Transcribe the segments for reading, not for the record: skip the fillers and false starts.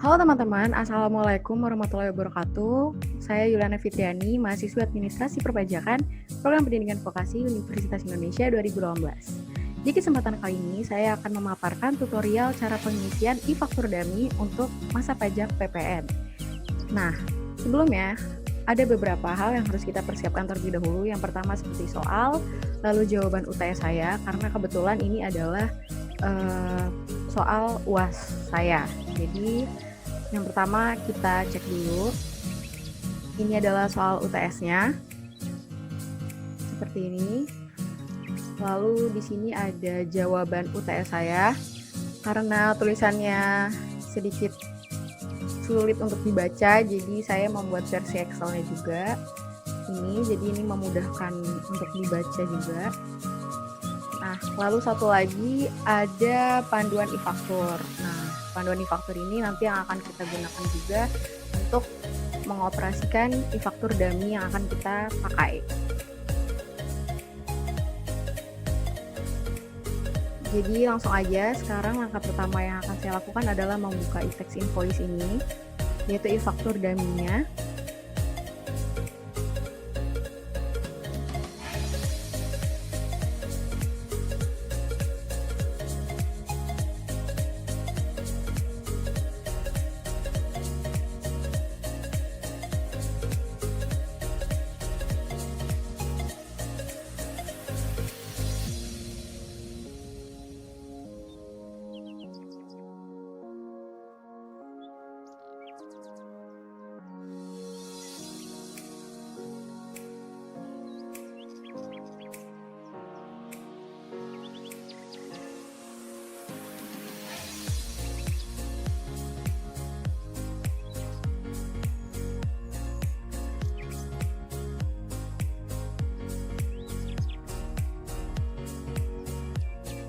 Halo teman-teman, Assalamualaikum warahmatullahi wabarakatuh. Saya Yuliana Fitriani, mahasiswa Administrasi Perpajakan, Program Pendidikan Vokasi Universitas Indonesia 2018. Di kesempatan kali ini, saya akan memaparkan tutorial cara pengisian e-faktur dummy untuk masa pajak PPN. Nah, sebelumnya, ada beberapa hal yang harus kita persiapkan terlebih dahulu. Yang pertama seperti soal, lalu jawaban UTS saya, karena kebetulan ini adalah soal UAS saya. Jadi, yang pertama kita cek dulu. Ini adalah soal UTS-nya. Seperti ini. Lalu di sini ada jawaban UTS saya. Karena tulisannya sedikit sulit untuk dibaca, jadi saya membuat versi Excel-nya juga. Jadi ini memudahkan untuk dibaca juga. Nah, lalu satu lagi ada panduan e-faktur. Nah, panduan e-faktur ini nanti yang akan kita gunakan juga untuk mengoperasikan e-faktur dummy yang akan kita pakai. Jadi langsung aja, sekarang langkah pertama yang akan saya lakukan adalah membuka e-tax invoice ini, yaitu e-faktur dummy-nya.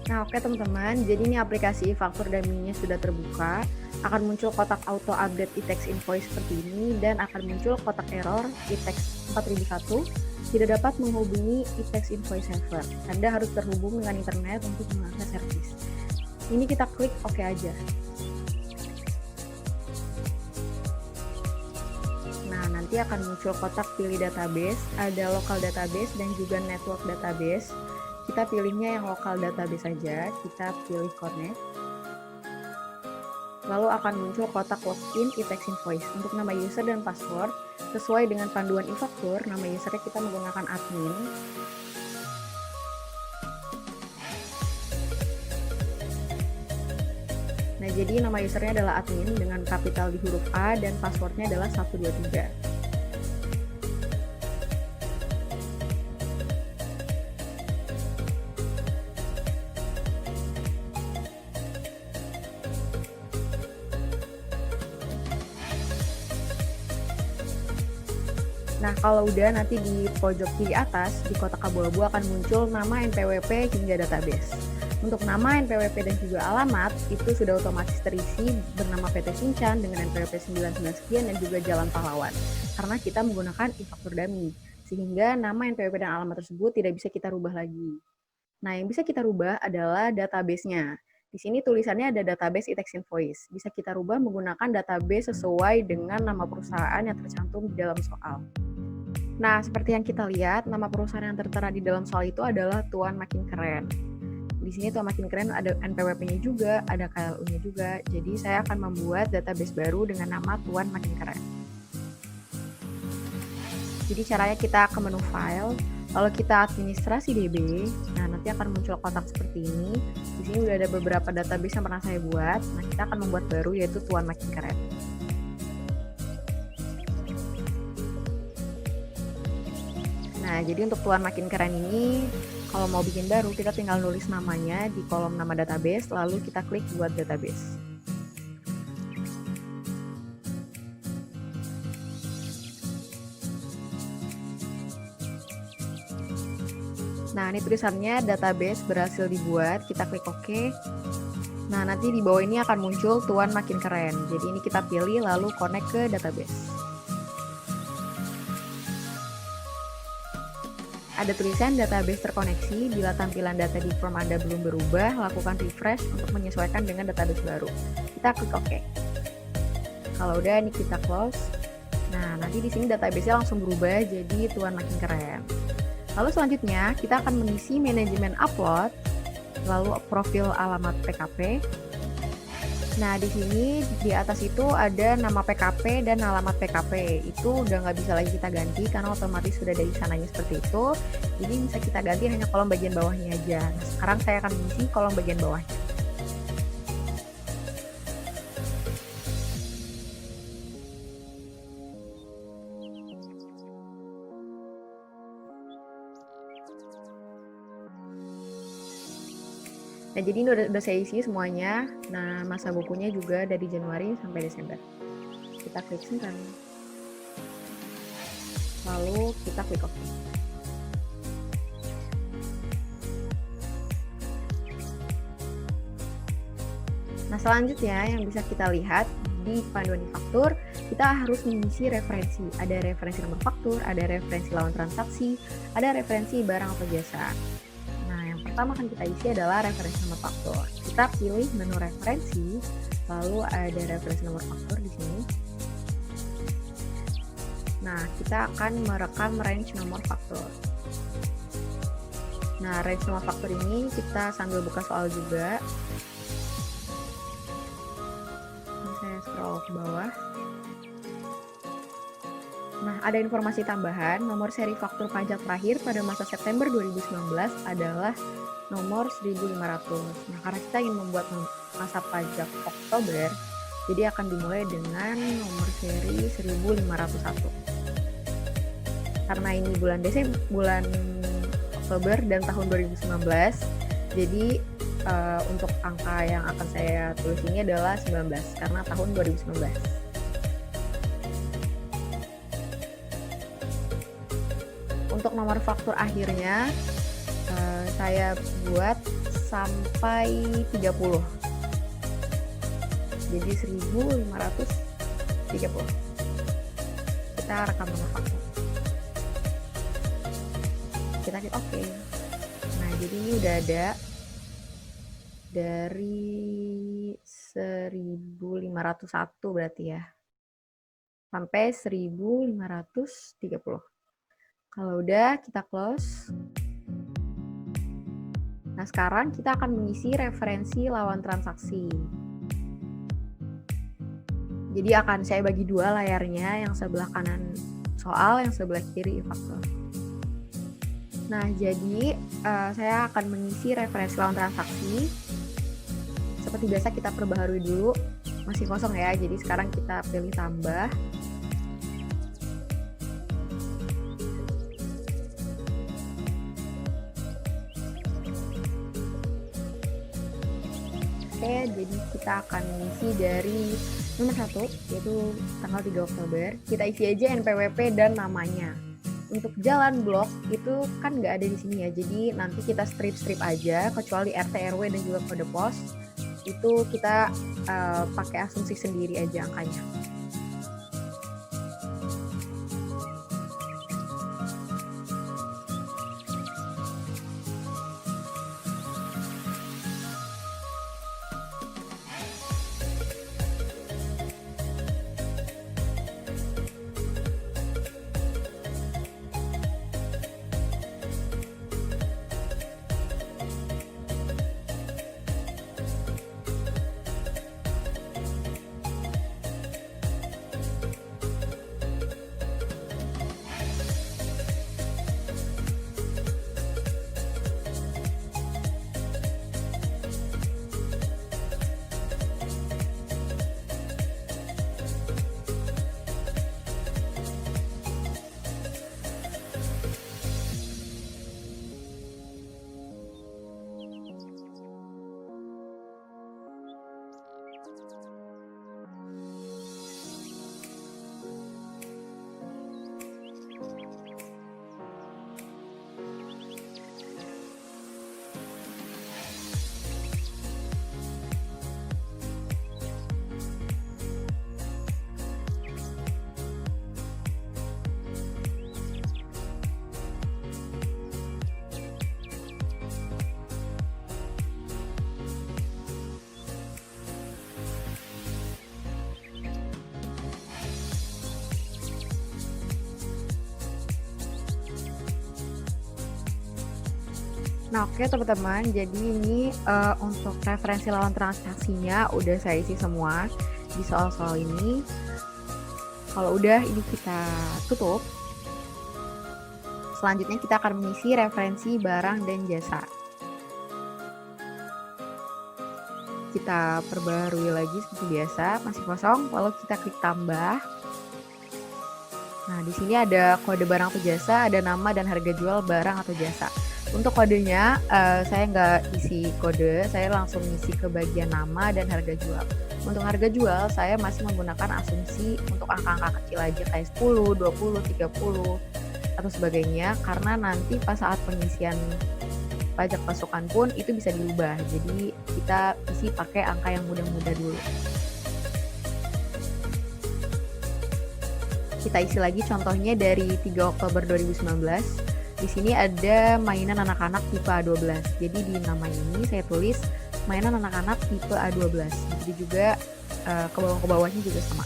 Nah, oke teman-teman, jadi ini aplikasi e-faktur dummy-nya sudah terbuka. Akan muncul kotak auto update e-tax invoice seperti ini, dan akan muncul kotak error e-tax 4001 tidak dapat menghubungi e-tax invoice server. Anda harus terhubung dengan internet untuk mengakses servis. Ini kita klik oke aja. Nah, nanti akan muncul kotak pilih database, ada local database dan juga network database. Kita pilihnya yang lokal database saja, kita pilih connect. Lalu akan muncul kotak login e-tax invoice. Untuk nama user dan password, sesuai dengan panduan e-faktur, nama usernya kita menggunakan admin. Nah, jadi nama usernya adalah admin dengan kapital di huruf A dan passwordnya adalah 123. Nah, kalau udah nanti di pojok kiri atas, di kotak abu-abu akan muncul nama NPWP hingga database. Untuk nama NPWP dan juga alamat, itu sudah otomatis terisi bernama PT Sinchan dengan NPWP 99 sekian dan juga Jalan Pahlawan. Karena kita menggunakan e-faktur dummy, sehingga nama NPWP dan alamat tersebut tidak bisa kita rubah lagi. Nah, yang bisa kita rubah adalah database-nya. Di sini tulisannya ada database e-tax invoice. Bisa kita rubah menggunakan database sesuai dengan nama perusahaan yang tercantum di dalam soal. Nah, seperti yang kita lihat, nama perusahaan yang tertera di dalam soal itu adalah Tuan Makin Keren. Di sini Tuan Makin Keren ada NPWP-nya juga, ada KLU-nya juga. Jadi saya akan membuat database baru dengan nama Tuan Makin Keren. Jadi caranya kita ke menu file, lalu kita administrasi DB. Nah, nanti akan muncul kotak seperti ini. Di sini udah ada beberapa database yang pernah saya buat. Nah, kita akan membuat baru yaitu Tuan Makin Keren. Nah, jadi untuk Tuan Makin Keren ini, kalau mau bikin baru, kita tinggal nulis namanya di kolom nama database, lalu kita klik buat database. Nah, ini tulisannya database berhasil dibuat, kita klik OK. Nah, nanti di bawah ini akan muncul Tuan Makin Keren. Jadi ini kita pilih lalu connect ke database. Ada tulisan database terkoneksi. Bila tampilan data di form Anda belum berubah, lakukan refresh untuk menyesuaikan dengan database baru. Kita klik OK. Kalau udah nih kita close. Nah, nanti di sini database-nya langsung berubah jadi Tuan makin keren. Lalu selanjutnya kita akan mengisi manajemen upload, lalu profil alamat PKP. Nah, di sini di atas itu ada nama PKP dan alamat PKP. Itu udah nggak bisa lagi kita ganti karena otomatis sudah dari sananya seperti itu. Jadi bisa kita ganti hanya kolom bagian bawahnya aja. Nah, sekarang saya akan mengisi kolom bagian bawahnya. Nah, jadi ini udah saya isi semuanya. Nah, masa bukunya juga dari Januari sampai Desember. Kita klik simpan. Lalu kita klik OK. Nah, selanjutnya yang bisa kita lihat di panduan e-faktur, kita harus mengisi referensi. Ada referensi nomor faktur, ada referensi lawan transaksi, ada referensi barang atau jasa. Pertama akan kita isi adalah referensi nomor faktur. Kita pilih menu referensi, lalu ada referensi nomor faktur di sini. Nah, kita akan merekam range nomor faktur. Nah, range nomor faktur ini kita sambil buka soal juga. Ini saya scroll ke bawah. Nah, ada informasi tambahan, nomor seri faktur pajak terakhir pada masa September 2019 adalah nomor 1500. Nah, karena kita ingin membuat masa pajak Oktober, jadi akan dimulai dengan nomor seri 1501. Karena ini bulan Oktober dan tahun 2019, jadi untuk angka yang akan saya tulis ini adalah 19 karena tahun 2019. Untuk nomor faktur akhirnya saya buat sampai 30. Jadi 1530. Kita rekam nomor faktur. Kita klik OK. Nah, jadi ini udah ada dari 1501 berarti ya. Sampai 1530. Kalau udah, kita close. Nah, sekarang kita akan mengisi referensi lawan transaksi. Jadi akan saya bagi dua layarnya, yang sebelah kanan soal, yang sebelah kiri e-faktur. Nah, jadi saya akan mengisi referensi lawan transaksi. Seperti biasa kita perbaharui dulu, masih kosong ya, jadi sekarang kita pilih tambah. Jadi kita akan isi dari nomor 1, yaitu tanggal 3 Oktober. Kita isi aja NPWP dan namanya. Untuk jalan blok itu kan nggak ada di sini ya, jadi nanti kita strip aja, kecuali RT, RW, dan juga kode pos. Itu kita pakai asumsi sendiri aja angkanya. Nah, oke teman-teman, jadi ini untuk referensi lawan transaksinya udah saya isi semua di soal-soal ini. Kalau udah, ini kita tutup. Selanjutnya kita akan mengisi referensi barang dan jasa. Kita perbarui lagi seperti biasa, masih kosong, lalu kita klik tambah. Nah, di sini ada kode barang atau jasa, ada nama dan harga jual barang atau jasa. Untuk kodenya, saya nggak isi kode, saya langsung isi ke bagian nama dan harga jual. Untuk harga jual, saya masih menggunakan asumsi untuk angka-angka kecil aja kayak 10, 20, 30, atau sebagainya, karena nanti pas saat pengisian pajak pasukan pun itu bisa diubah. Jadi kita isi pakai angka yang mudah-mudah dulu. Kita isi lagi contohnya dari 3 Oktober 2019. Di sini ada mainan anak-anak tipe A12. Jadi di nama ini saya tulis mainan anak-anak tipe A12. Jadi juga ke bawahnya juga sama.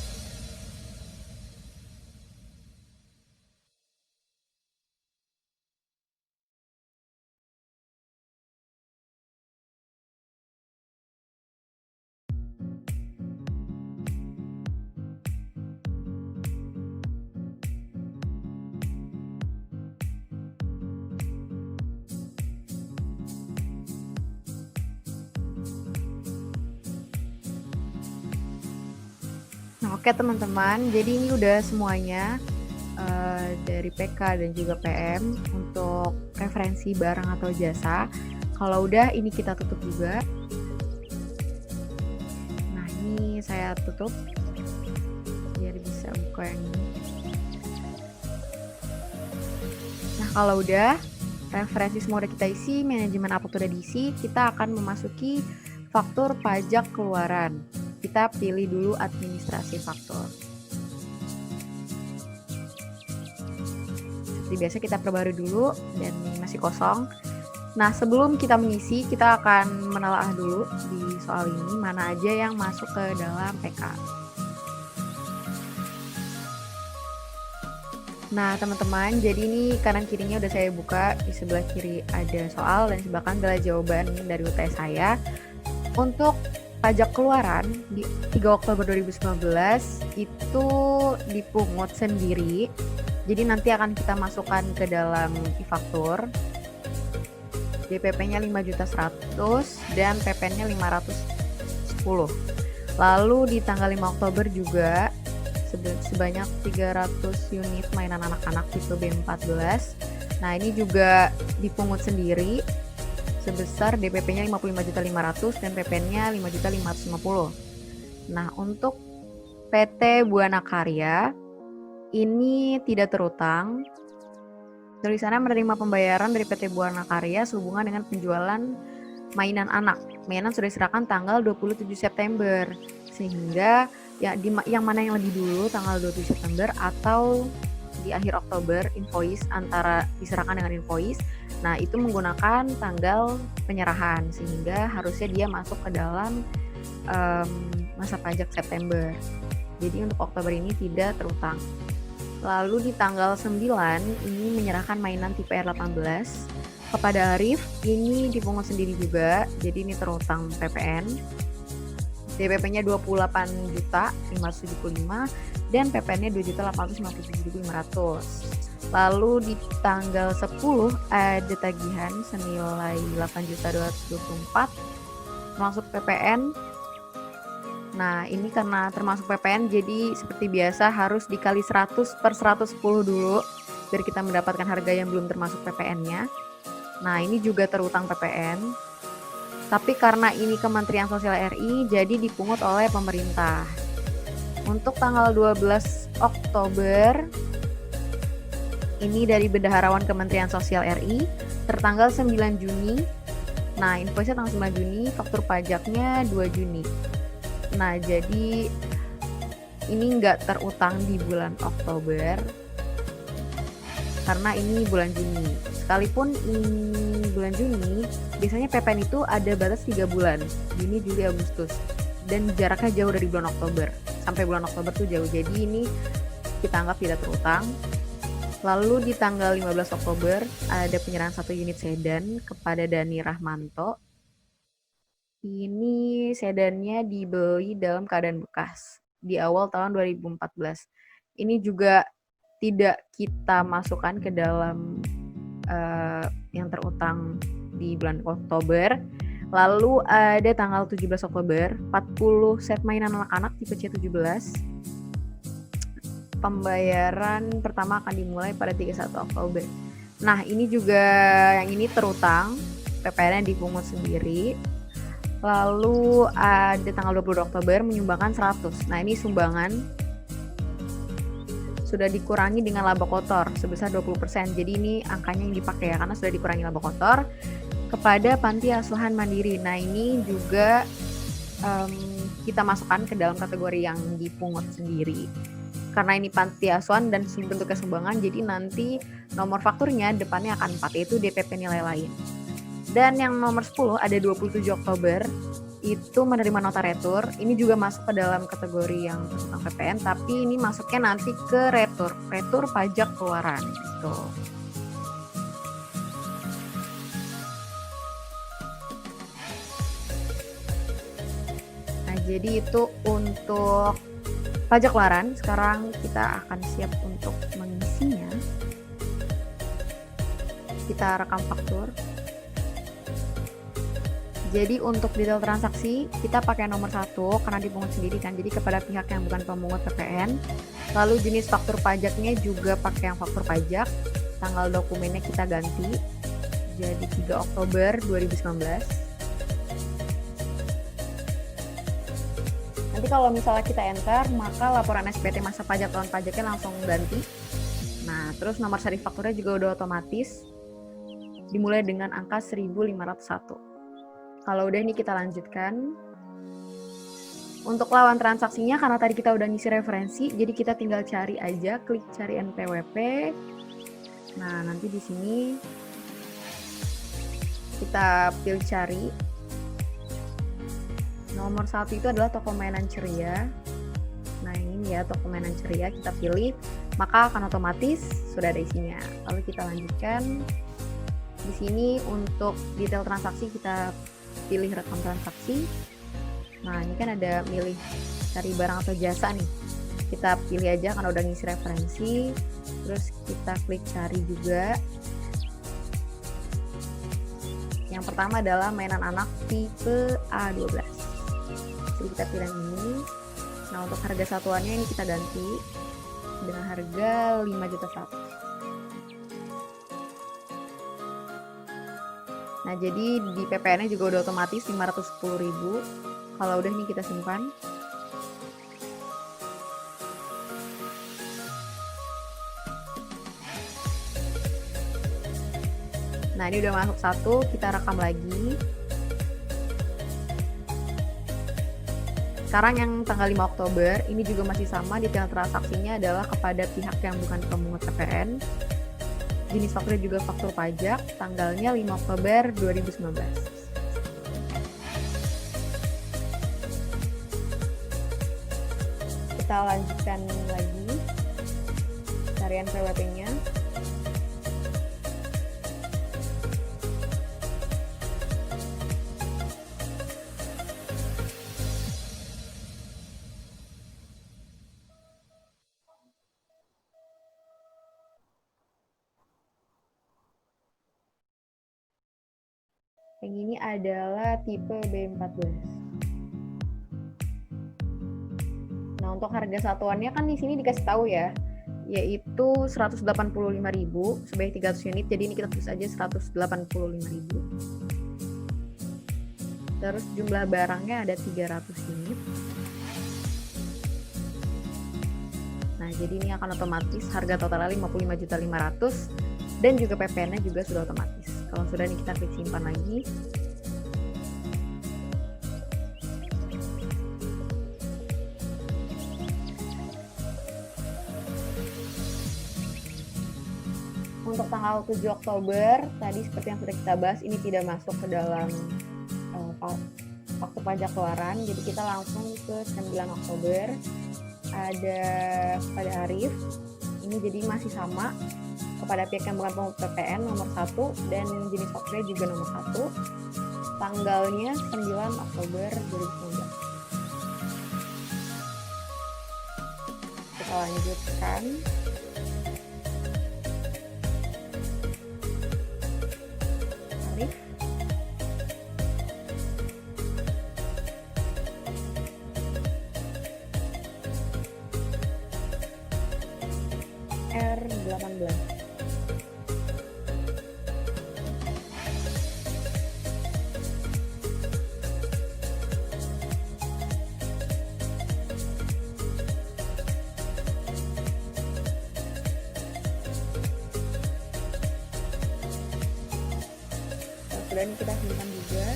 Nah, oke teman-teman, jadi ini udah semuanya dari PK dan juga PM untuk referensi barang atau jasa. Kalau udah, ini kita tutup juga. Nah, ini saya tutup biar bisa buka yang ini. Nah, kalau udah referensi semua udah kita isi, manajemen upload udah diisi, kita akan memasuki faktur pajak keluaran. Kita pilih dulu administrasi faktur. Seperti biasa kita perbarui dulu dan masih kosong. Nah, sebelum kita mengisi, kita akan menelaah dulu di soal ini mana aja yang masuk ke dalam PK. Nah, teman-teman, jadi ini kanan kirinya udah saya buka. Di sebelah kiri ada soal dan di sebelah kanan adalah jawaban dari UTS saya. Untuk pajak keluaran di 3 Oktober 2019 itu dipungut sendiri. Jadi nanti akan kita masukkan ke dalam e-faktur. DPP-nya 5.100.000 dan PPN-nya 510. Lalu di tanggal 5 Oktober juga sebanyak 300 unit mainan anak-anak tipe B14. Nah, ini juga dipungut sendiri sebesar DPP-nya 55.500.000 dan PPN-nya 5.550.000. Nah, untuk PT Buana Karya ini tidak terutang. Tulisannya menerima pembayaran dari PT Buana Karya sehubungan dengan penjualan mainan anak. Mainan sudah diserahkan tanggal 27 September. Sehingga ya yang mana yang lebih dulu, tanggal 27 September atau di akhir Oktober invoice, antara diserahkan dengan invoice. Nah, itu menggunakan tanggal penyerahan sehingga harusnya dia masuk ke dalam masa pajak September. Jadi untuk Oktober ini tidak terutang. Lalu di tanggal 9 ini menyerahkan mainan tipe R18 kepada Arif, ini dipungut sendiri juga, jadi ini terutang PPN. DPP-nya 28.575 dan PPN-nya 2.857.500. Lalu di tanggal 10 ada tagihan senilai 8.224 termasuk PPN. Nah, ini karena termasuk PPN, jadi seperti biasa harus dikali 100 per 110 dulu biar kita mendapatkan harga yang belum termasuk PPN-nya. Nah, ini juga terutang PPN. Tapi karena ini Kementerian Sosial RI, jadi dipungut oleh pemerintah. Untuk tanggal 12 Oktober, ini dari Bendaharawan Kementerian Sosial RI, tertanggal 9 Juni. Nah, invoice-nya tanggal 9 Juni, faktur pajaknya 2 Juni. Nah, jadi ini nggak terutang di bulan Oktober karena ini bulan Juni. Sekalipun ini bulan Juni, biasanya PPN itu ada batas 3 bulan, Juni, Juli, Agustus. Dan jaraknya jauh dari bulan Oktober. Sampai bulan Oktober tuh jauh. Jadi ini kita anggap tidak terutang. Lalu di tanggal 15 Oktober ada penyerahan 1 unit sedan kepada Dani Rahmanto. Ini sedannya dibeli dalam keadaan bekas di awal tahun 2014. Ini juga tidak kita masukkan ke dalam yang terutang di bulan Oktober. Lalu ada tanggal 17 Oktober, 40 set mainan anak-anak tipe C17. Pembayaran pertama akan dimulai pada 31 Oktober. Nah, ini juga yang ini terutang, PPN-nya dipungut sendiri. Lalu ada tanggal 22 Oktober menyumbangkan 100. Nah, ini sumbangan sudah dikurangi dengan laba kotor sebesar 20%. Jadi ini angkanya yang dipakai ya, karena sudah dikurangi laba kotor kepada panti asuhan mandiri. Nah, ini juga kita masukkan ke dalam kategori yang dipungut sendiri. Karena ini panti asuhan dan bentuknya sumbangan, jadi nanti nomor fakturnya depannya akan 4, yaitu DPP nilai lain. Dan yang nomor 10 ada 27 Oktober, itu menerima nota retur. Ini juga masuk ke dalam kategori yang tentang PPN, tapi ini masuknya nanti ke retur pajak keluaran gitu. Nah, jadi itu untuk pajak keluaran. Sekarang kita akan siap untuk mengisinya. Kita rekam faktur. Jadi untuk detail transaksi kita pakai nomor 1 karena dipungut sendiri kan, jadi kepada pihak yang bukan pemungut PPN. Lalu jenis faktur pajaknya juga pakai yang faktur pajak. Tanggal dokumennya kita ganti jadi 3 Oktober 2019. Nanti kalau misalnya kita enter, maka laporan SPT masa pajak tahun pajaknya langsung ganti. Nah, terus nomor seri fakturnya juga udah otomatis dimulai dengan angka 1501. Kalau udah ini kita lanjutkan. Untuk lawan transaksinya karena tadi kita udah ngisi referensi, jadi kita tinggal cari aja, klik cari NPWP. Nah, nanti di sini kita pilih cari. Nomor 1 itu adalah toko mainan ceria. Nah, ini ya toko mainan ceria, kita pilih, maka akan otomatis sudah ada isinya. Lalu kita lanjutkan. Di sini untuk detail transaksi kita pilih rekam transaksi. Nah, ini kan ada milih cari barang atau jasa nih. Kita pilih aja karena udah ngisi referensi. Terus kita klik cari juga. Yang pertama adalah mainan anak tipe A12. Jadi kita pilih ini. Nah, untuk harga satuannya ini kita ganti dengan harga 5.100.000. Nah, jadi di PPN-nya juga udah otomatis 510.000. Kalau udah nih kita simpan. Nah, ini udah masuk 1, kita rekam lagi. Sekarang yang tanggal 5 Oktober, ini juga masih sama, detail transaksinya adalah kepada pihak yang bukan pemungut PPN. Jenis fakturnya juga faktur pajak, tanggalnya 5 Oktober 2019. Kita lanjutkan lagi carian PWP-nya. Yang ini adalah tipe B14. Nah, untuk harga satuannya kan di sini dikasih tahu ya, yaitu 185.000 sebanyak 300 unit. Jadi ini kita tulis aja 185.000. Terus jumlah barangnya ada 300 unit. Nah, jadi ini akan otomatis harga totalnya 55.500.000 dan juga PPN-nya juga sudah otomatis. Kalau sudah nih kita klik simpan lagi. Untuk tanggal 7 Oktober, tadi seperti yang sudah kita bahas, ini tidak masuk ke dalam faktur pajak keluaran. Jadi kita langsung ke 9 Oktober. Ada pada Arif. Ini jadi masih sama. kepada pihak yang bukan pemungut PPN nomor 1 dan jenis fakturnya juga nomor 1. Tanggalnya 9 Oktober 2019. Kita lanjutkan. Tarif. R18. Dan kita simpan juga.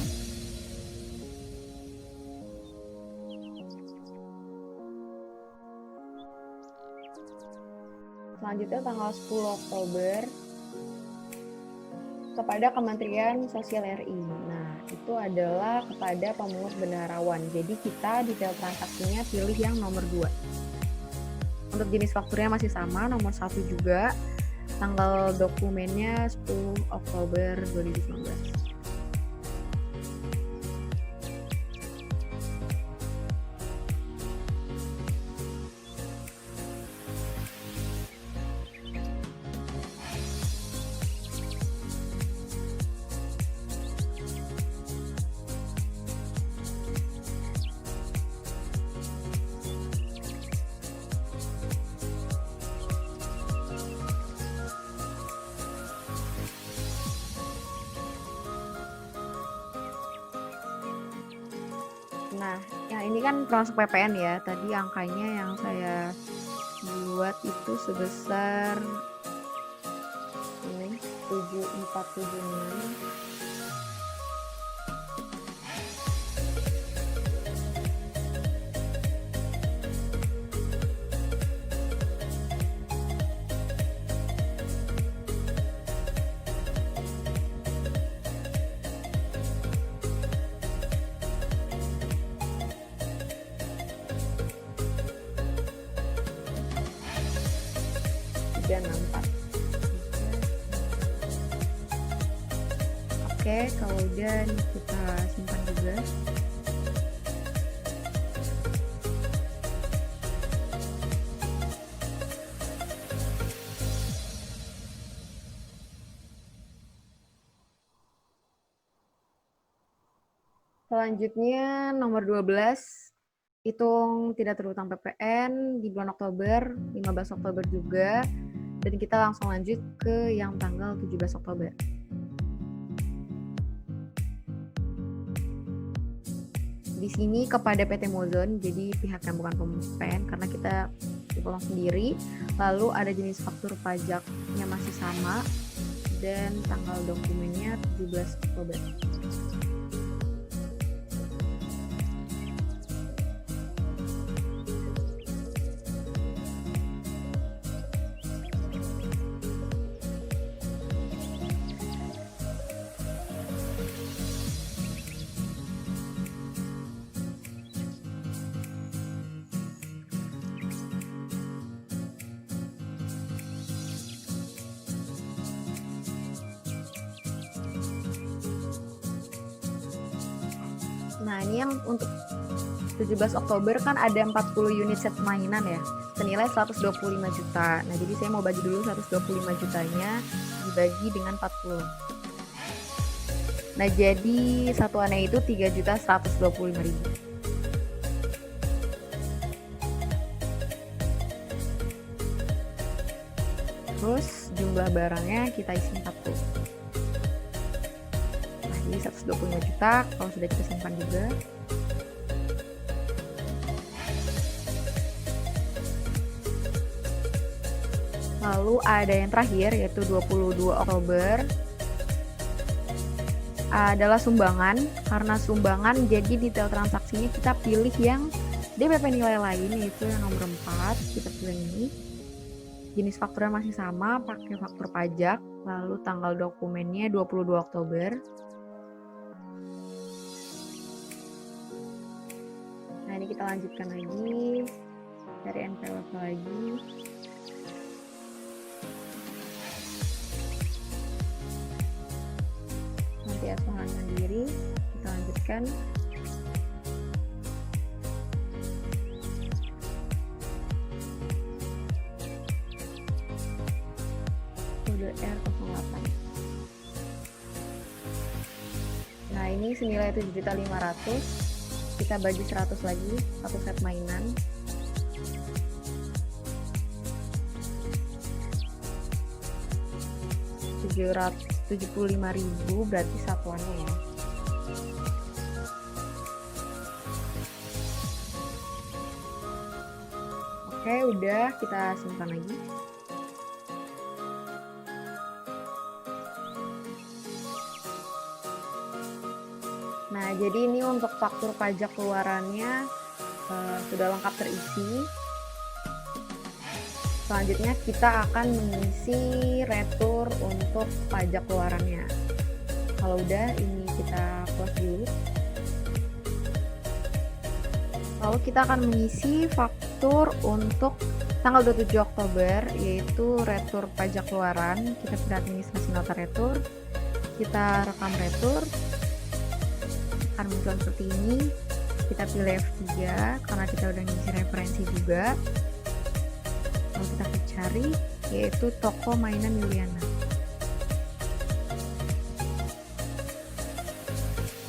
Selanjutnya tanggal 10 Oktober kepada Kementerian Sosial RI. Nah, itu adalah kepada pemungut bendaharawan. Jadi kita detail transaksinya pilih yang nomor 2. Untuk jenis fakturnya masih sama, nomor 1 juga. Tanggal dokumennya 10 Oktober 2019. Nah, yang ini kan termasuk PPN ya. Tadi angkanya yang saya buat itu sebesar 7476. Oke, kalau udah kita simpan juga. Selanjutnya nomor 12, hitung tidak terhutang PPN di bulan Oktober, 15 Oktober juga. Dan kita langsung lanjut ke yang tanggal 17 Oktober. Di sini kepada PT Mozon, jadi pihak yang bukan pemungut PPN karena kita dipotong sendiri. Lalu ada jenis faktur pajaknya masih sama dan tanggal dokumennya 17 Oktober. Nah, ini yang untuk 17 Oktober kan ada 40 unit set mainan ya, senilai 125 juta. Nah, jadi saya mau bagi dulu 125 jutanya dibagi dengan 40. Nah, jadi satuannya itu 3.125.000. Terus jumlah barangnya kita isi 40. Nah, jadi 125 juta kalau sudah kita simpan juga. Lalu ada yang terakhir yaitu 22 Oktober adalah sumbangan. Karena sumbangan jadi detail transaksinya kita pilih yang DPP nilai lain yaitu yang nomor 4, kita pilih ini. Jenis fakturnya masih sama, pakai faktur pajak, lalu tanggal dokumennya 22 Oktober. Nah, ini kita lanjutkan lagi dari NPWP lagi. asumsikan. Kode R08. Nah, ini senilai 7.500.000. Kita bagi 100 lagi, satu set mainan. Rp775.000 berarti satuannya ya. Oke, udah, kita simpan lagi. Nah, jadi ini untuk faktur pajak keluarannya sudah lengkap terisi. Selanjutnya kita akan mengisi retur untuk pajak keluarannya. Kalau udah, ini kita close dulu. Lalu kita akan mengisi faktur untuk tanggal 27 Oktober, yaitu retur pajak keluaran. Kita pilih administrasi nota retur, kita rekam retur, akan muncul seperti ini. Kita pilih F3 karena kita udah ngisi referensi juga. Lalu kita cari, yaitu toko mainan Yuliana.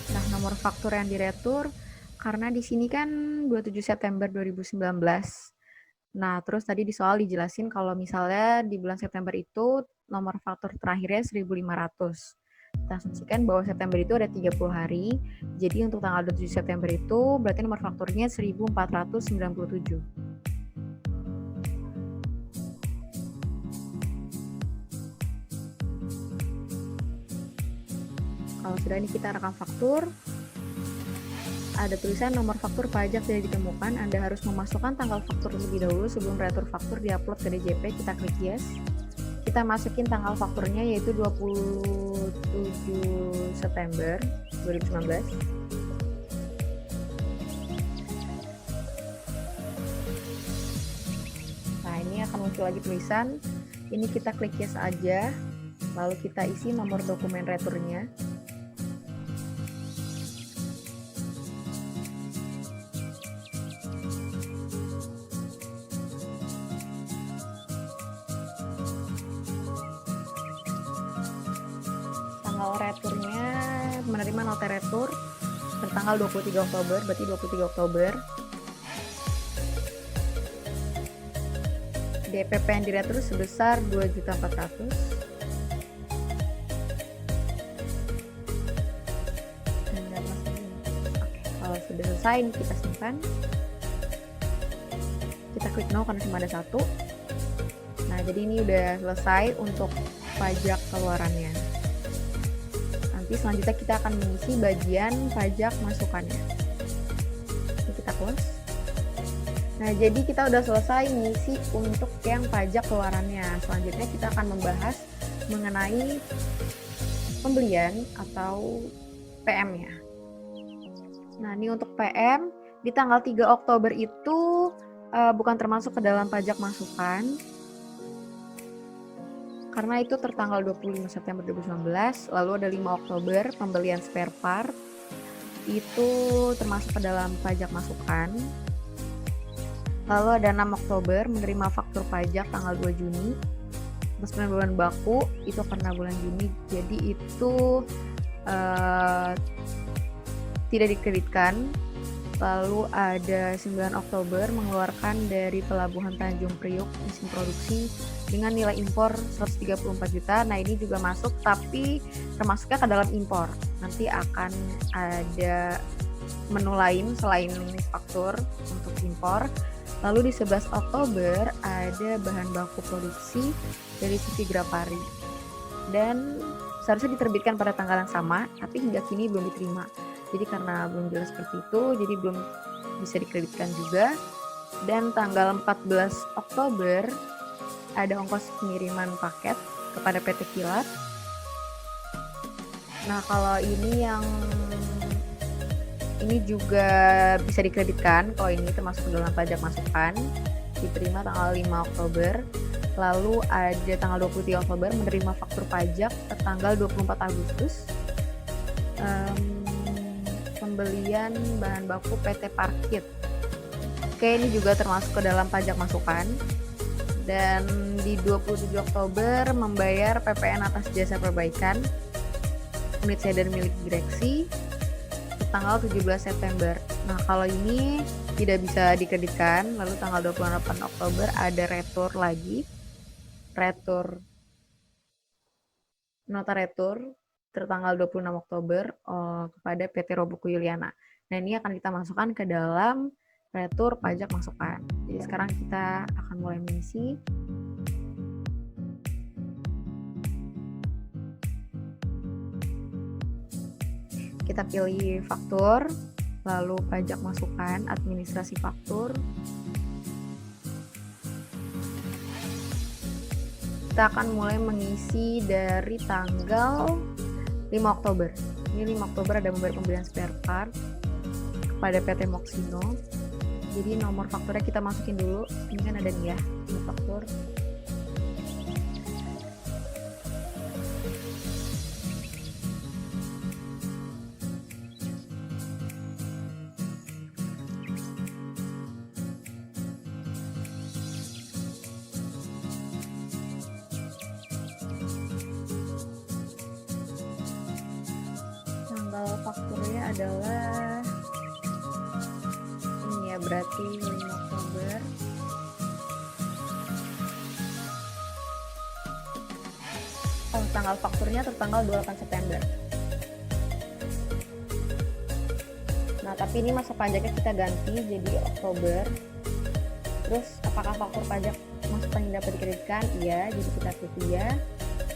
Nah, nomor faktur yang diretur, karena di sini kan 27 September 2019. Nah, terus tadi di soal dijelasin kalau misalnya di bulan September itu nomor faktur terakhirnya 1.500. Kita asumsikan bahwa September itu ada 30 hari. Jadi untuk tanggal 27 September itu berarti nomor fakturnya 1.497. Kalau sudah, ini kita rekam faktur. Ada tulisan nomor faktur pajak tidak ditemukan. Anda harus memasukkan tanggal faktur lebih dahulu sebelum retur faktur diupload ke DJP. Kita klik yes. Kita masukin tanggal fakturnya yaitu 27 September 2019. Nah, ini akan muncul lagi tulisan. Ini kita klik yes aja. Lalu kita isi nomor dokumen returnya. Tanggal returnya menerima nota retur bertanggal 23 Oktober, berarti 23 Oktober. DPP yang diretur sebesar 2.400.000. Kalau sudah selesai, ini kita simpan. Kita klik no karena cuma ada satu. Nah, jadi ini udah selesai untuk pajak keluarannya. Nanti selanjutnya kita akan mengisi bagian pajak masukannya. Ini kita close. Nah, jadi kita udah selesai mengisi untuk yang pajak keluarannya. Selanjutnya kita akan membahas mengenai pembelian atau PM-nya. Nah, ini untuk PM di tanggal 3 Oktober itu bukan termasuk ke dalam pajak masukan. Karena itu tertanggal 25 September 2019, lalu ada 5 Oktober pembelian spare part, itu termasuk ke dalam pajak masukan. Lalu ada 6 Oktober menerima faktur pajak tanggal 2 Juni, terus bulan baku, itu karena bulan Juni, jadi itu tidak dikreditkan. Lalu ada 9 Oktober mengeluarkan dari Pelabuhan Tanjung Priok mesin produksi dengan nilai impor 134 juta. Nah, ini juga masuk tapi termasuknya ke dalam impor. Nanti akan ada menu lain selain faktur untuk impor. Lalu di 11 Oktober ada bahan baku produksi dari CV Grapari. Dan seharusnya diterbitkan pada tanggal yang sama, tapi hingga kini belum diterima. Jadi karena belum jelas seperti itu, jadi belum bisa dikreditkan juga. Dan tanggal 14 Oktober ada ongkos pengiriman paket kepada PT Kilat. Nah, kalau ini juga bisa dikreditkan, kalau ini termasuk dalam pajak masukan, diterima tanggal 5 Oktober. Lalu ada tanggal 23 Oktober menerima faktur pajak tanggal 24 Agustus. pembelian bahan baku PT Parkit. Oke, ini juga termasuk ke dalam pajak masukan. Dan di 27 Oktober membayar PPN atas jasa perbaikan unit sedan milik direksi tanggal 17 September. Nah, kalau ini tidak bisa dikreditkan, lalu tanggal 28 Oktober ada retur lagi. Nota retur tertanggal 26 Oktober kepada PT Roboku Yuliana. Nah, ini akan kita masukkan ke dalam retur pajak masukan. Jadi sekarang kita akan mulai mengisi. Kita pilih faktur, lalu pajak masukan, administrasi faktur. Kita akan mulai mengisi dari tanggal 5 Oktober. Ini 5 Oktober ada membayar pembelian spare part kepada PT Moxino. Jadi nomor fakturnya kita masukin dulu. Ini kan ada nih ya, nomor faktur. Tanggal fakturnya adalah ini ya, berarti 5 Oktober. Oh, tanggal fakturnya tertanggal 28 September. Nah, tapi ini masa pajaknya kita ganti jadi Oktober. Terus apakah faktur pajak masukan yang dapat dikreditkan? Iya, jadi kita klik iya.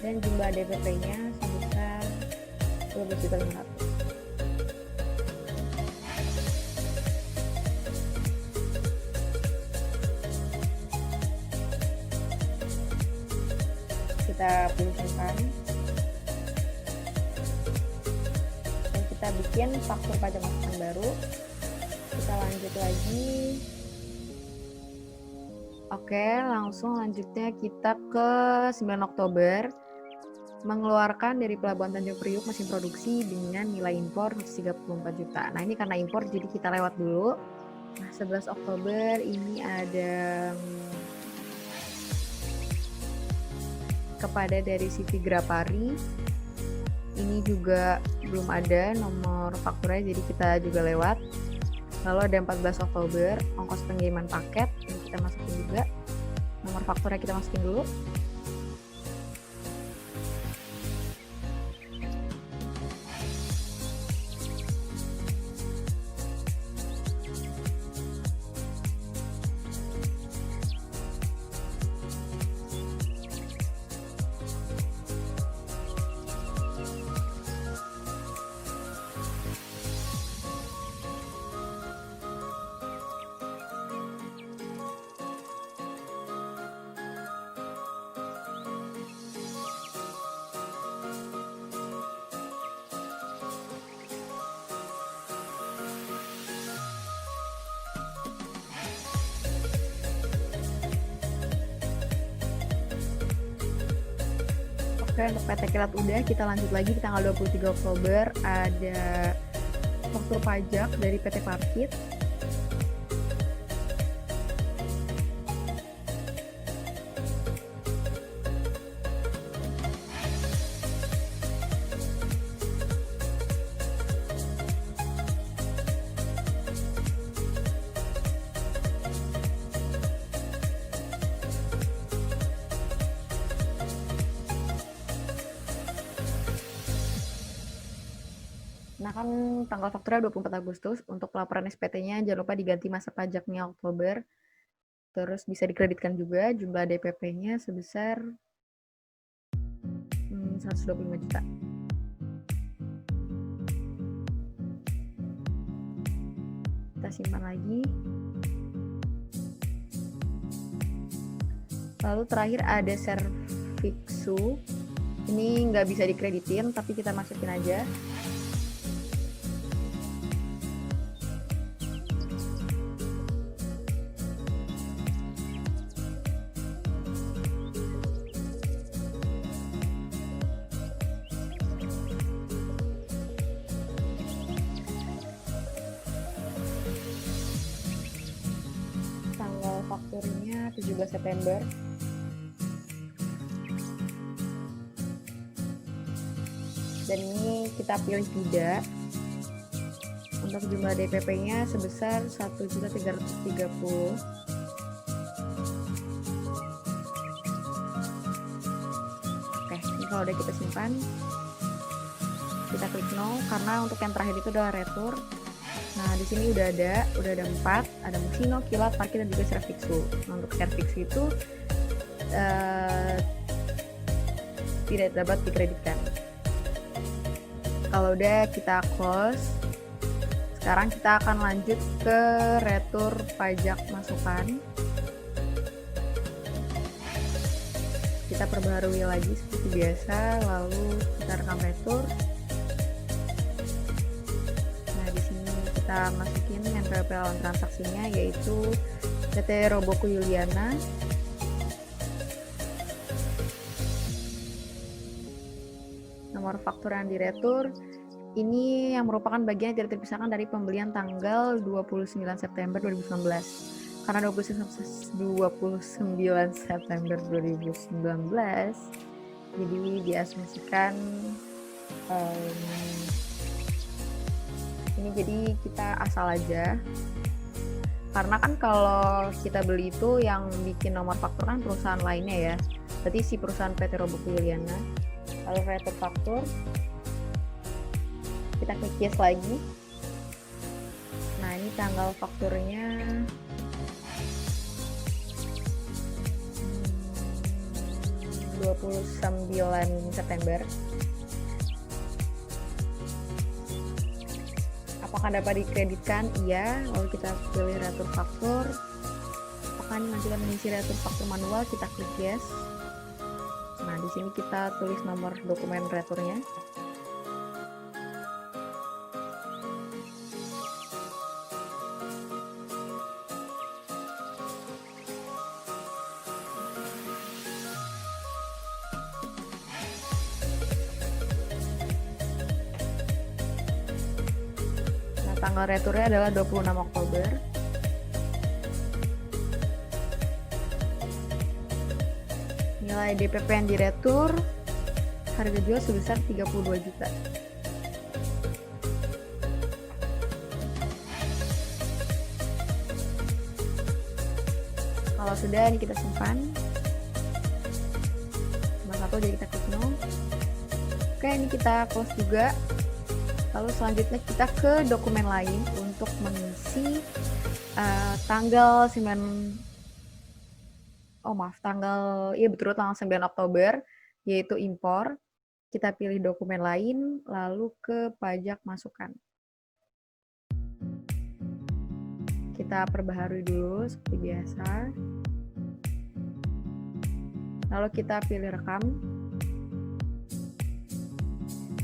Dan jumlah DPP-nya sebesar 12.500.000. Kita pilih simpan dan kita bikin faktur pajak masukan baru. Kita lanjut lagi. Oke, langsung lanjutnya kita ke 9 Oktober mengeluarkan dari Pelabuhan Tanjung Priuk mesin produksi dengan nilai impor 134 juta. Nah, ini karena impor jadi kita lewat dulu. Nah, 11 Oktober ini ada kepada dari CV Grapari. Ini juga belum ada nomor fakturnya, jadi kita juga lewat. Lalu ada 14 Oktober ongkos pengiriman paket, ini kita masukin juga. Nomor fakturnya kita masukin dulu. Oke, untuk PT Kilat udah, kita lanjut lagi di tanggal 23 Oktober ada faktur pajak dari PT Parkit. Nah, kan tanggal fakturnya 24 Agustus. Untuk pelaporan SPT-nya jangan lupa diganti masa pajaknya Oktober. Terus bisa dikreditkan juga jumlah DPP-nya sebesar 125 juta. Kita simpan lagi. Lalu terakhir ada Servixu. Ini nggak bisa dikreditin, tapi kita masukin aja. 17 September. Dan ini kita pilih tidak. Untuk jumlah DPP-nya sebesar 1.330. Oke, ini kalau udah kita simpan, kita klik no karena untuk yang terakhir itu adalah retur. Nah, di sini udah ada 4, ada Musino, Kilat, Parkir, dan juga Servixu. Nah, untuk Servixu itu tidak dapat dikreditkan. Kalau udah kita close, sekarang kita akan lanjut ke retur pajak masukan. Kita perbaharui lagi seperti biasa, lalu kita rekam retur. Nah, di sini kita masukin NPWP lawan transaksinya, yaitu PT Roboku Yuliana. Nomor faktur yang diretur ini yang merupakan bagian yang tidak terpisahkan dari pembelian tanggal 29 September 2019. Karena 29 September 2019, jadi diasumsikan ini jadi kita asal aja. Karena kan kalau kita beli itu yang bikin nomor faktur kan perusahaan lainnya ya. Berarti si perusahaan PT Roboku Yuliana. Lalu retur faktur, kita klik yes lagi. Nah, ini tanggal fakturnya 29 September. Apakah dapat dikreditkan? Iya. Lalu kita pilih retur faktur. Apakah ini nanti akan mengisi retur faktur manual? Kita klik yes. Nah, di sini kita tulis nomor dokumen returnya. Nah, tanggal returnya adalah 26 Oktober. Nilai DPP yang diretur, harga jual sebesar 32 juta. Kalau sudah, ini kita simpan. Cuma satu, jadi kita klik no. Oke, ini kita close juga. Lalu selanjutnya kita ke dokumen lain untuk mengisi tanggal 9 Oktober, yaitu impor. Kita pilih dokumen lain, lalu ke pajak masukan. Kita perbaharui dulu seperti biasa. Lalu kita pilih rekam.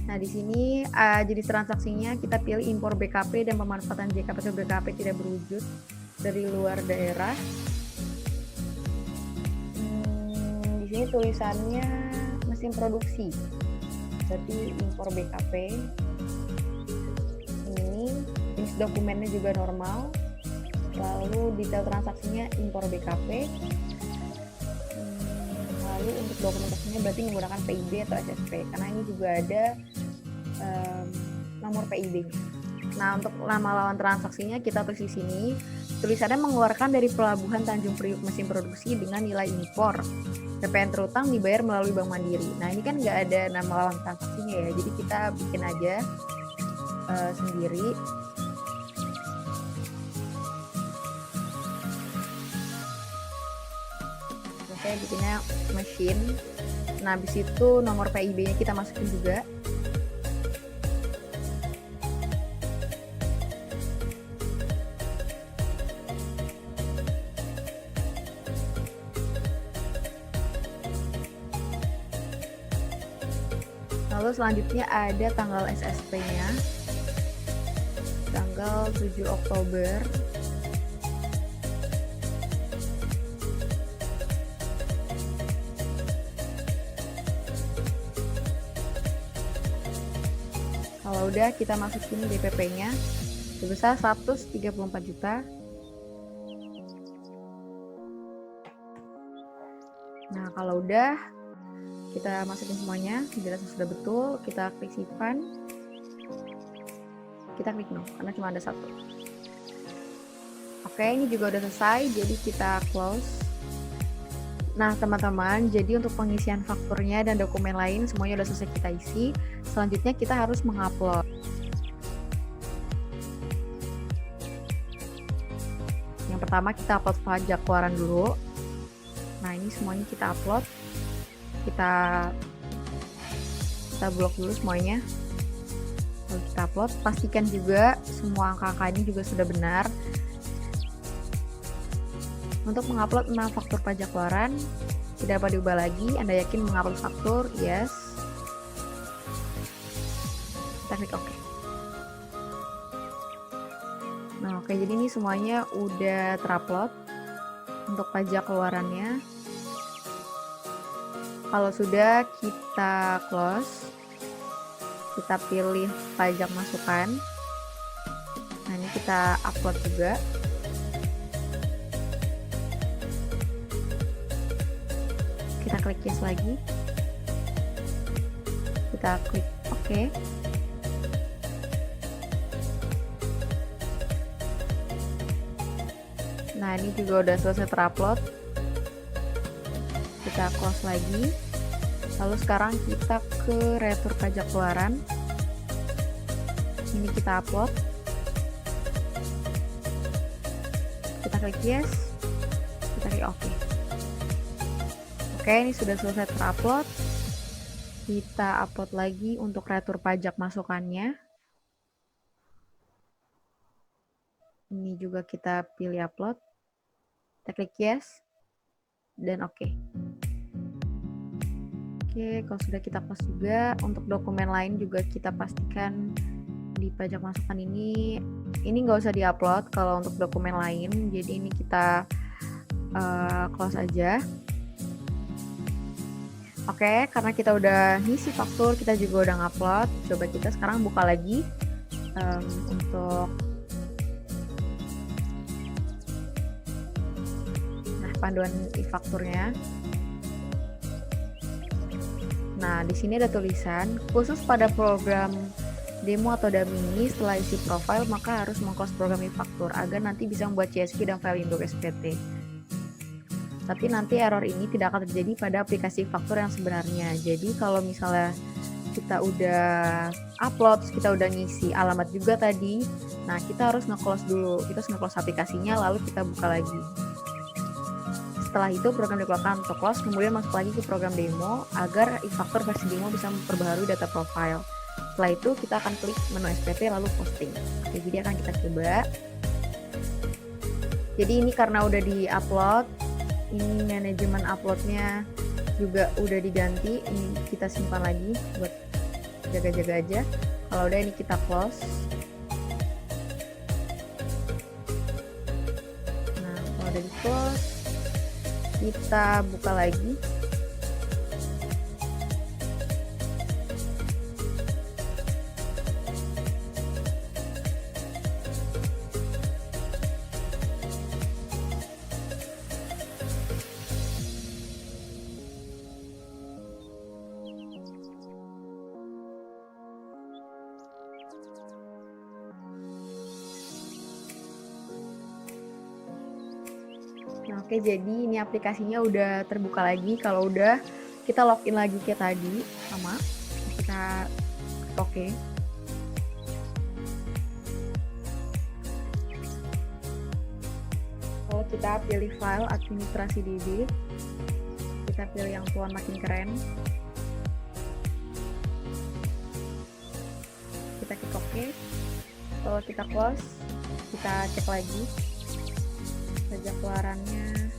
Nah, di sini jenis transaksinya kita pilih impor BKP dan pemanfaatan JKP atau BKP tidak berwujud dari luar daerah. Ini tulisannya mesin produksi, jadi impor BKP. Ini jenis dokumennya juga normal, lalu detail transaksinya impor BKP. Lalu untuk dokumentasinya berarti menggunakan PIB atau SSP, karena ini juga ada nomor PIB-nya. Nah, untuk nama lawan transaksinya kita tulis di sini. Tulisannya mengeluarkan dari pelabuhan Tanjung Priuk mesin produksi dengan nilai impor. PPN terutang dibayar melalui Bank Mandiri. Nah, ini kan nggak ada nama lawan transaksinya ya, jadi kita bikin aja sendiri. Saya bikinnya mesin. Nah, habis itu nomor PIB-nya kita masukin juga. Lalu selanjutnya ada tanggal SSP-nya, tanggal 7 Oktober. Kalau udah, kita masukin DPP-nya sebesar 134 juta. Nah, kalau udah kita masukin semuanya, penjelasan sudah betul, kita klik simpan, kita klik no, karena cuma ada satu. Oke, ini juga udah selesai, jadi kita close. Nah, teman-teman, jadi untuk pengisian fakturnya dan dokumen lain semuanya udah selesai kita isi. Selanjutnya kita harus mengupload. Yang pertama kita upload pajak keluaran dulu. Nah, ini semuanya kita upload. Kita blok dulu semuanya. Lalu kita upload, pastikan juga semua angka-angka ini juga sudah benar. Untuk mengupload 6 faktur pajak keluaran, tidak dapat diubah lagi. Anda yakin mengupload faktur? Yes. Kita klik OK. Nah, oke, jadi ini semuanya udah terupload untuk pajak keluarannya. Kalau sudah, kita close. Kita pilih pajak masukan. Nah, ini kita upload juga. Kita klik yes lagi. Kita klik OK. Nah, ini juga udah selesai terupload. Kita close lagi. Lalu sekarang kita ke retur pajak keluaran. Ini kita upload. Kita klik yes. Kita klik OK. Oke, ini sudah selesai terupload. Kita upload lagi untuk retur pajak masukannya. Ini juga kita pilih upload. Kita klik yes. Dan OK. Oke, kalau sudah kita close juga, untuk dokumen lain juga kita pastikan di pajak masukan ini nggak usah diupload kalau untuk dokumen lain. Jadi ini kita close aja. Oke, karena kita udah ngisi faktur, kita juga udah ngupload. Coba kita sekarang buka lagi untuk panduan e-fakturnya. Nah, di sini ada tulisan khusus pada program demo atau dummy setelah isi profile maka harus mengclose program e-faktur agar nanti bisa membuat CSV dan file induk SPT. Tapi nanti error ini tidak akan terjadi pada aplikasi faktur yang sebenarnya. Jadi kalau misalnya kita udah upload, kita udah ngisi alamat juga tadi, nah kita harus nge-close dulu. Kita harus nge-close aplikasinya lalu kita buka lagi. Setelah itu program dikeluarkan untuk close, kemudian masuk lagi ke program demo agar e-faktur versi demo bisa memperbaharui data profile. Setelah itu kita akan klik menu SPT lalu posting. Oke, jadi akan kita coba. Jadi ini karena udah di-upload, ini manajemen uploadnya juga udah diganti. Ini kita simpan lagi buat jaga-jaga aja. Kalau udah ini kita close. Nah, kalau udah di close, kita buka lagi. Nah, oke, jadi ini aplikasinya udah terbuka lagi. Kalau udah, kita login lagi kayak tadi, sama. Kita oke. Kalau kita pilih file administrasi DB, kita pilih yang tuan makin keren. Kita klik oke. Kalau kita close, kita cek lagi pajak keluarannya.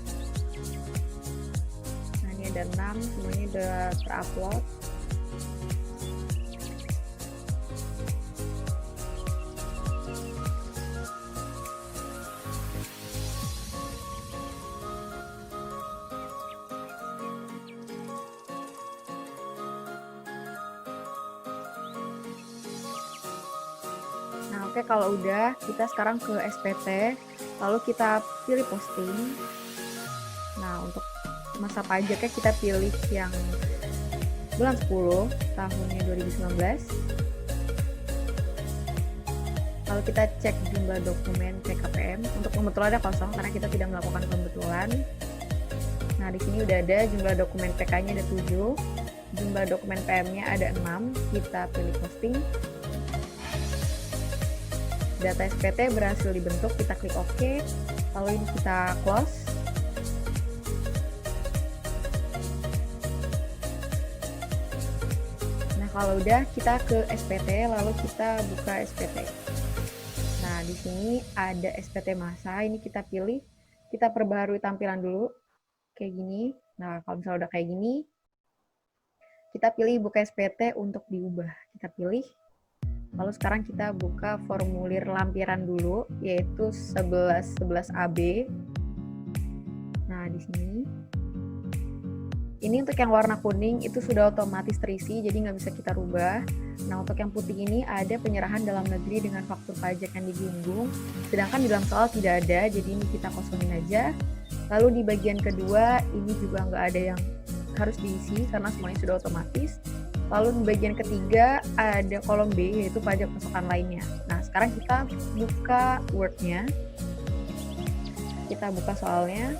Nah, ini ada 6, semuanya udah terupload. Nah, oke, kalau udah, kita sekarang ke SPT, lalu kita pilih posting. Nah, untuk masa pajaknya kita pilih yang bulan 10 tahunnya 2019. Lalu kita cek jumlah dokumen PKPM. Untuk pembetulannya kosong karena kita tidak melakukan pembetulan. Nah, di sini udah ada jumlah dokumen PK-nya ada 7, jumlah dokumen PM-nya ada 6. Kita pilih posting. Data SPT berhasil dibentuk, kita klik OK. Lalu ini kita close. Nah, kalau udah kita ke SPT, lalu kita buka SPT. Nah, di sini ada SPT masa, ini kita pilih, kita perbaharui tampilan dulu, kayak gini. Nah, kalau misalnya udah kayak gini, kita pilih buka SPT untuk diubah. Kita pilih, lalu sekarang kita buka formulir lampiran dulu, yaitu 1111AB. Nah, di sini. Ini untuk yang warna kuning itu sudah otomatis terisi, jadi nggak bisa kita rubah. Nah, untuk yang putih ini ada penyerahan dalam negeri dengan faktur pajak yang digunggung, sedangkan di dalam soal tidak ada, jadi ini kita kosongin aja. Lalu di bagian kedua, ini juga nggak ada yang harus diisi karena semuanya sudah otomatis. Lalu di bagian ketiga ada kolom B, yaitu pajak pasokan lainnya. Nah, sekarang kita buka Word-nya. Kita buka soalnya.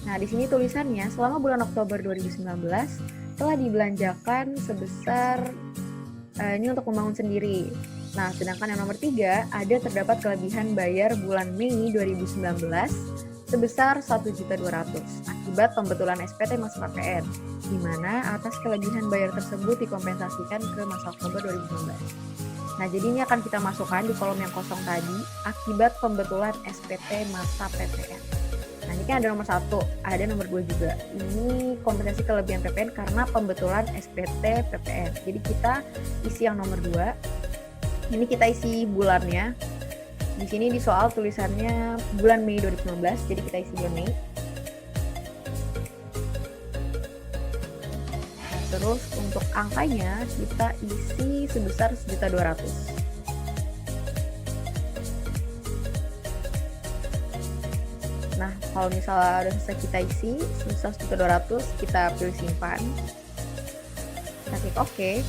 Nah, di sini tulisannya, selama bulan Oktober 2019 telah dibelanjakan sebesar, ini untuk membangun sendiri. Nah, sedangkan yang nomor 3, ada terdapat kelebihan bayar bulan Mei 2019 sebesar 1.200.000 akibat pembetulan SPT masa PPN, di mana atas kelebihan bayar tersebut dikompensasikan ke masa Oktober 2019. Nah, jadi ini akan kita masukkan di kolom yang kosong tadi, akibat pembetulan SPT masa PPN. Nah, ini kan ada nomor 1, ada nomor 2 juga. Ini kompensasi kelebihan PPN karena pembetulan SPT PPN. Jadi kita isi yang nomor 2. Ini kita isi bulannya. Di sini di soal tulisannya bulan Mei 2019, jadi kita isi bulan Mei. Nah, terus untuk angkanya kita isi sebesar 1.200.000. Nah, kalau misalnya udah selesai kita isi, sebesar 1.200.000, kita pilih simpan. Kita klik OK.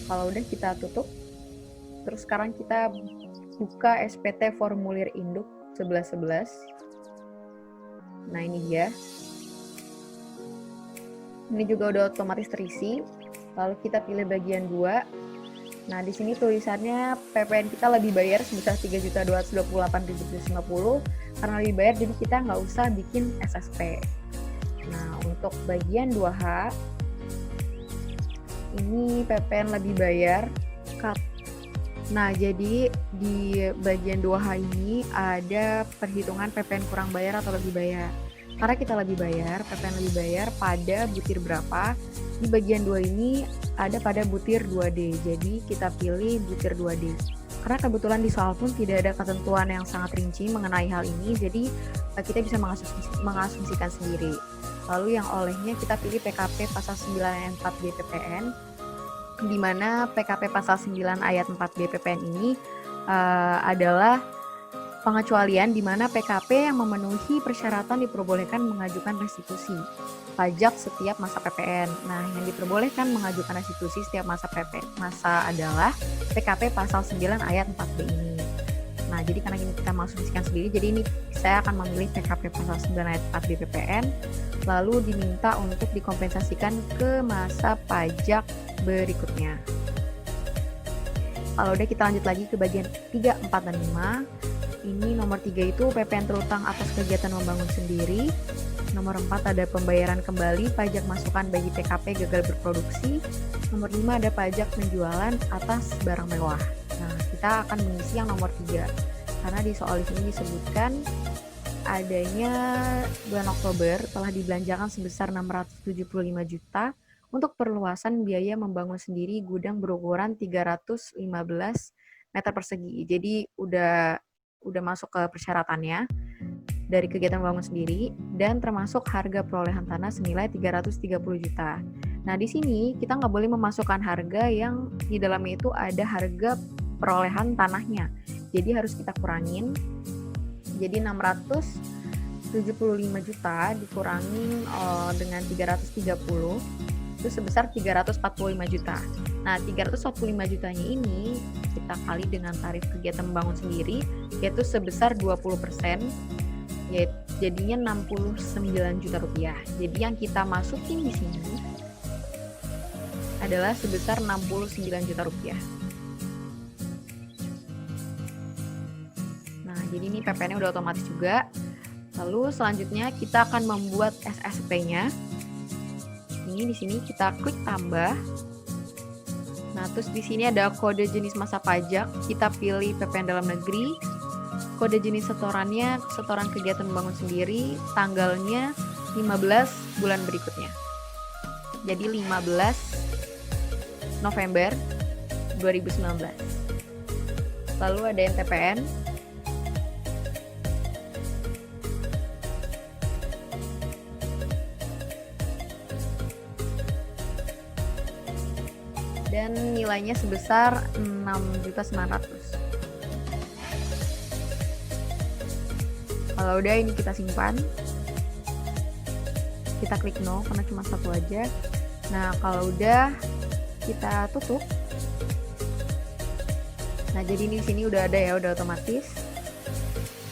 Kalau udah kita tutup. Terus sekarang kita buka SPT formulir induk 1111. Nah, ini dia. Ini juga udah otomatis terisi. Lalu kita pilih bagian 2. Nah, di sini tulisannya PPN kita lebih bayar sebesar 3.228.750 karena lebih bayar, jadi kita nggak usah bikin SSP. Nah, untuk bagian 2H, ini PPN lebih bayar. Nah, jadi di bagian 2H ini ada perhitungan PPN kurang bayar atau lebih bayar. Karena kita lebih bayar, PPN lebih bayar pada butir berapa, di bagian 2 ini ada pada butir 2D, jadi kita pilih butir 2D. Karena kebetulan di soal pun tidak ada ketentuan yang sangat rinci mengenai hal ini, jadi kita bisa mengasumsikan sendiri. Lalu yang olehnya kita pilih PKP pasal 9 ayat 4 BPPN, di mana PKP pasal 9 ayat 4 BPPN ini adalah pengecualian di mana PKP yang memenuhi persyaratan diperbolehkan mengajukan restitusi pajak setiap masa PPN. Nah, yang diperbolehkan mengajukan restitusi setiap masa adalah PKP pasal 9 ayat 4B ini. Nah, jadi karena ini kita mengasumsikan sendiri, jadi ini saya akan memilih PKP pasal 9 ayat 4 BPPN, lalu diminta untuk dikompensasikan ke masa pajak berikutnya. Kalau udah kita lanjut lagi ke bagian 3, 4, dan 5. Ini nomor 3 itu PPN terutang atas kegiatan membangun sendiri. Nomor 4 ada pembayaran kembali pajak masukan bagi PKP gagal berproduksi. Nomor 5 ada pajak penjualan atas barang mewah. Nah, kita akan mengisi yang nomor 3. Karena di soal ini disebutkan adanya bulan Oktober telah dibelanjakan sebesar 675 juta untuk perluasan biaya membangun sendiri gudang berukuran 315 meter persegi. Jadi udah masuk ke persyaratannya dari kegiatan membangun sendiri dan termasuk harga perolehan tanah senilai 330 juta. Nah, di sini kita nggak boleh memasukkan harga yang di dalamnya itu ada harga perolehan tanahnya. Jadi harus kita kurangin. Jadi 600 75 juta dikurangi dengan 330 itu sebesar 345 juta. Nah, 345 jutanya ini kita kali dengan tarif kegiatan membangun sendiri, yaitu sebesar 20%, yaitu jadinya 69 juta rupiah. Jadi yang kita masukin di sini adalah sebesar 69 juta rupiah. Nah, jadi ini PPN-nya udah otomatis juga. Lalu selanjutnya kita akan membuat SSP-nya. Ini di sini kita klik tambah. Nah, terus di sini ada kode jenis masa pajak, kita pilih PPN dalam negeri. Kode jenis setorannya, setoran kegiatan membangun sendiri, tanggalnya 15 bulan berikutnya. Jadi 15 November 2019. Lalu ada NTPN. Dan nilainya sebesar 6.900.000. Kalau udah ini kita simpan. Kita klik no karena cuma satu aja. Nah, kalau udah kita tutup. Nah, jadi ini di sini udah ada ya, udah otomatis.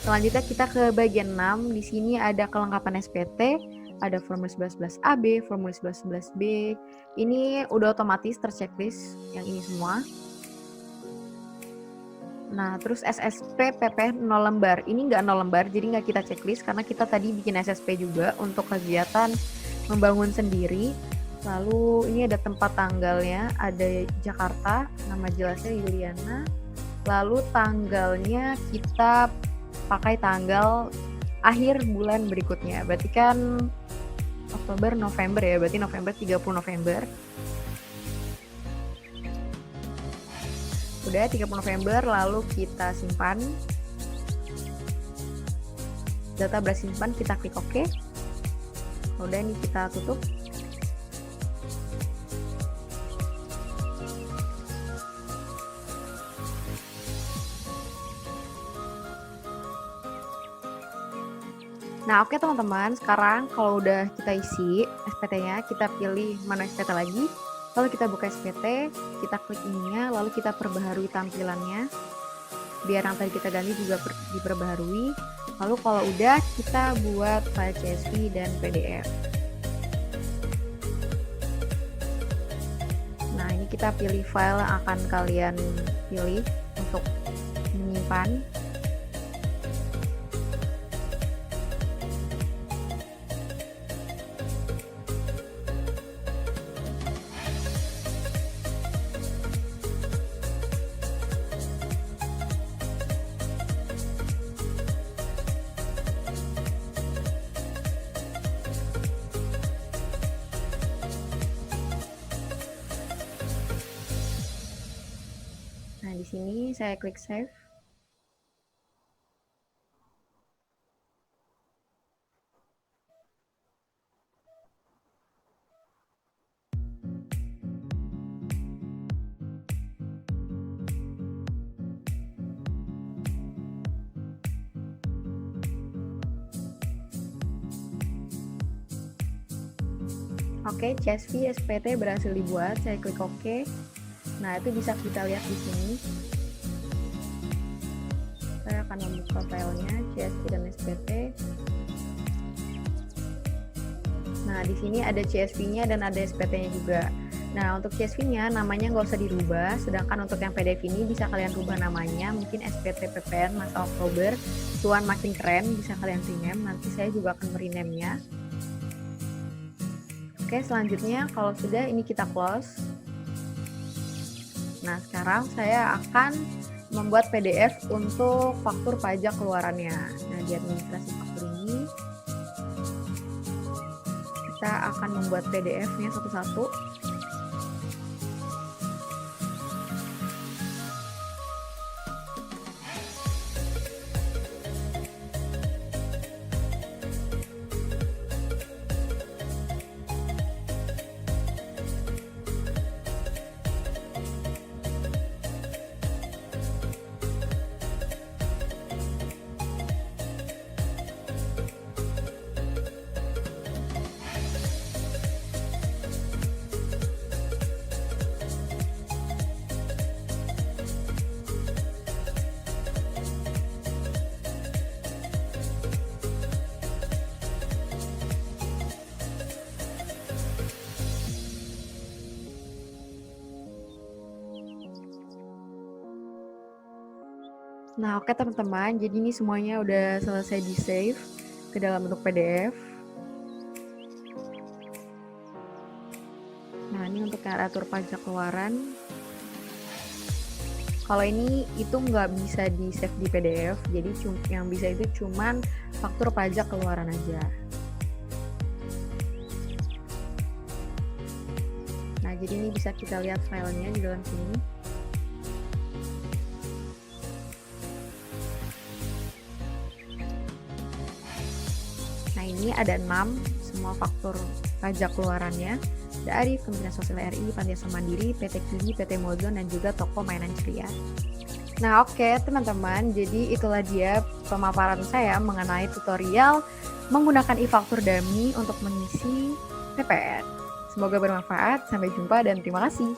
Selanjutnya kita ke bagian 6. Di sini ada kelengkapan SPT, ada formulir 1111AB, formulir 1111B. Ini udah otomatis terchecklist yang ini semua. Nah, terus SSP PP 0 lembar. Ini nggak 0 lembar, jadi nggak kita checklist karena kita tadi bikin SSP juga untuk kegiatan membangun sendiri. Lalu ini ada tempat tanggalnya, ada Jakarta, nama jelasnya Yuliana. Lalu tanggalnya kita pakai tanggal akhir bulan berikutnya. Berarti kan Oktober, November ya, berarti November 30 November. Udah 30 November, lalu kita simpan. Data berhasil simpan, kita klik OK. Udah ini kita tutup. Nah, oke teman-teman, sekarang kalau udah kita isi SPT-nya, kita pilih menu SPT lagi. Lalu kita buka SPT, kita klik ininya, lalu kita perbaharui tampilannya. Biar yang tadi kita ganti juga diperbaharui. Lalu kalau udah, kita buat file CSV dan PDF. Nah, ini kita pilih file yang akan kalian pilih untuk menyimpan. Nah, di sini saya klik save. Oke, CSV SPT berhasil dibuat. Saya klik OK. Nah, itu bisa kita lihat di sini. Saya akan membuka filenya CSV dan SPT. Nah, di sini ada CSV-nya dan ada SPT-nya juga. Nah, untuk CSV-nya namanya nggak usah dirubah, sedangkan untuk yang PDF ini bisa kalian rubah namanya, mungkin SPT PPN masa Oktober, Tuan makin keren, bisa kalian rename. Nanti saya juga akan merename-nya. Oke, selanjutnya kalau sudah ini kita close. Nah, sekarang saya akan membuat PDF untuk faktur pajak keluarannya. Nah, di administrasi faktur ini kita akan membuat PDF-nya satu-satu. Nah, oke teman-teman, jadi ini semuanya udah selesai di-save ke dalam bentuk PDF. Nah, ini untuk cara atur pajak keluaran. Kalau ini itu nggak bisa di-save di PDF, jadi yang bisa itu cuman faktur pajak keluaran aja. Nah, jadi ini bisa kita lihat filenya di dalam sini. Nah, ini ada 6 semua faktur pajak keluarannya dari Kementerian Sosial RI, Panti Asuhan Mandiri, PT Kidi, PT Mozon, dan juga toko mainan ceria. Nah, oke teman-teman, jadi itulah dia pemaparan saya mengenai tutorial menggunakan e-faktur dummy untuk mengisi PPN. Semoga bermanfaat, sampai jumpa dan terima kasih.